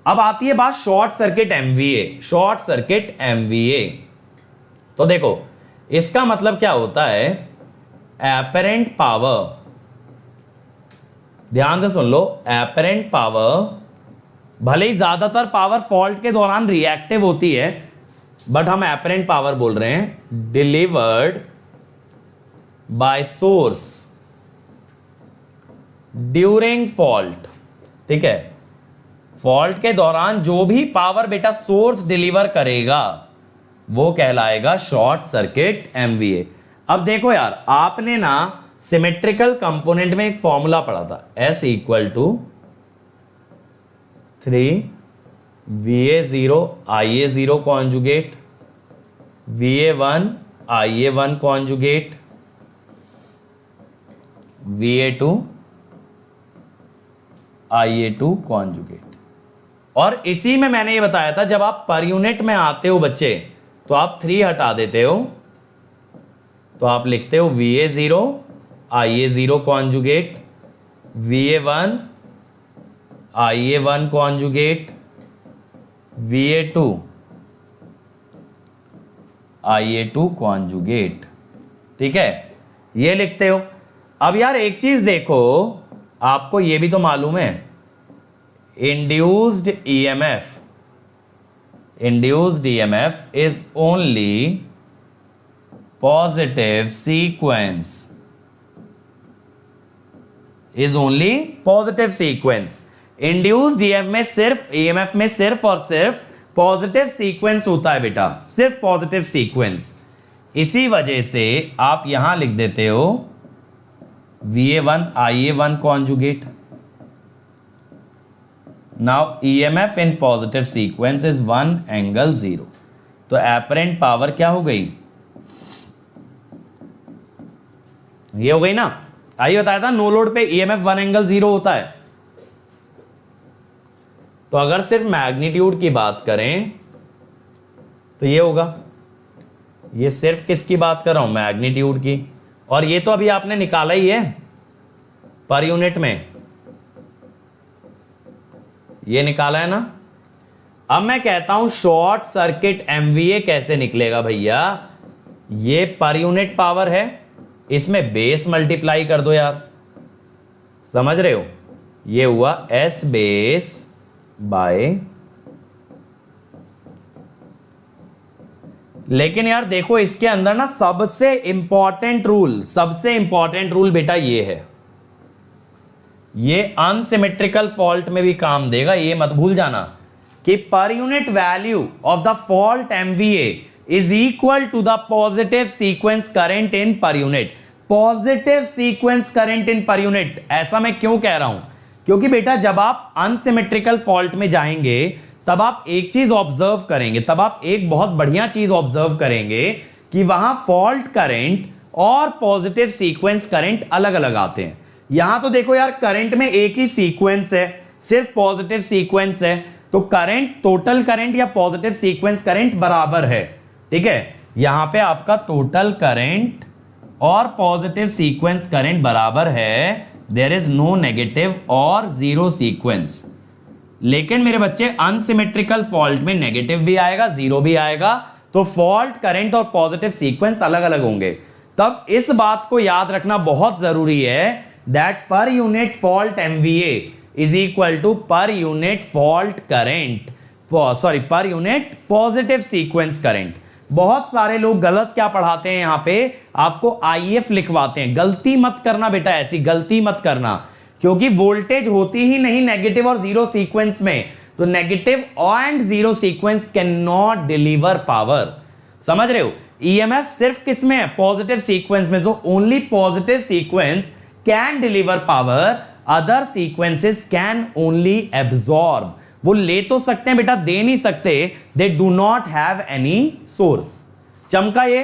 अब आती है बात short circuit MVA. Short circuit MVA, तो देखो इसका मतलब क्या होता है, एपरेंट पावर, ध्यान से सुन लो, एपरेंट पावर, भले ही ज्यादातर पावर फॉल्ट के दौरान रिएक्टिव होती है, बट हम एपरेंट पावर बोल रहे हैं, delivered by source during fault. ठीक है, फॉल्ट के दौरान जो भी पावर बेटा सोर्स डिलीवर करेगा वो कहलाएगा शॉर्ट सर्किट एमवीए। अब देखो यार, आपने ना सिमेट्रिकल कंपोनेंट में एक फॉर्मूला पढ़ा था, S equal to 3 VA0 IA0 conjugate VA1 IA1 conjugate VA2 IA2 conjugate. और इसी में मैंने ये बताया था, जब आप पर यूनिट में आते हो बच्चे तो आप 3 हटा देते हो, तो आप लिखते हो VA0 IA0 conjugate VA1 IA1 conjugate VA2 IA2 conjugate. ठीक है, ये लिखते हो। अब यार एक चीज देखो, आपको ये भी तो मालूम है, induced EMF is only positive sequence, is only positive sequence. Induced EMF में सिर्फ और सिर्फ पॉजिटिव सीक्वेंस होता है बेटा, सिर्फ पॉजिटिव सीक्वेंस। इसी वजह से आप यहां लिख देते हो VA1 IA1 conjugate. Now EMF in positive sequence is 1 ∠0। तो एपरेंट पावर क्या हो गई, ये हो गई ना। आइए बताया था नो लोड पे EMF 1 ∠0 होता है। तो अगर सिर्फ मैग्नीट्यूड की बात करें तो ये होगा, ये सिर्फ किसकी बात कर रहा हूं, मैग्नीट्यूड की। और ये तो अभी आपने निकाला ही है पर यूनिट में, ये निकाला है ना। अब मैं कहता हूं शॉर्ट सर्किट एमवीए कैसे निकलेगा भैया, ये पर यूनिट पावर है, इसमें बेस मल्टीप्लाई कर दो यार, समझ रहे हो, ये हुआ S बेस बाय। लेकिन यार देखो इसके अंदर ना सबसे इंपॉर्टेंट रूल बेटा ये है, ये अनसिमेट्रिकल फॉल्ट में भी काम देगा, ये मत भूल जाना कि per unit value of the fault MVA is equal to the positive sequence current in per unit. Positive sequence current in per unit, ऐसा मैं क्यों कह रहा हूं, क्योंकि बेटा जब आप अनसिमेट्रिकल फॉल्ट में जाएंगे तब आप एक चीज ऑब्जर्व करेंगे, तब आप एक बहुत बढ़िया चीज ऑब्जर्व करेंगे कि वहां फॉल्ट करंट और पॉजिटिव सीक्वेंस करंट अलग अलग आते हैं। यहां तो देखो यार करंट में एक ही सीक्वेंस है, सिर्फ पॉजिटिव सीक्वेंस है, तो करंट, टोटल करंट या पॉजिटिव सीक्वेंस करंट बराबर है। ठीक है, यहां पे आपका टोटल करंट और पॉजिटिव सीक्वेंस करंट बराबर है, देयर इज नो नेगेटिव और जीरो सीक्वेंस। लेकिन मेरे बच्चे अनसिमेट्रिकल फॉल्ट में नेगेटिव भी आएगा, जीरो भी आएगा, तो फॉल्ट करंट और पॉजिटिव सीक्वेंस अलग अलग होंगे। तब इस बात को याद रखना बहुत जरूरी है that per unit fault MVA is equal to per unit fault current, sorry per unit positive sequence current. बहुत सारे लोग गलत क्या पढ़ाते हैं, यहां पे आपको IF लिखवाते हैं। गलती मत करना बेटा, ऐसी गलती मत करना, क्योंकि वोल्टेज होती ही नहीं नेगेटिव और जीरो सीक्वेंस में, तो negative and zero sequence can not deliver power. समझ रहे हो, EMF सिर्फ किस में है, पॉजिटिव सीक्वेंस में, तो only positive sequence can deliver power, other sequences can only absorb. वो ले तो सकते हैं बेटा, दे नहीं सकते, they do not have any source. चमका ये।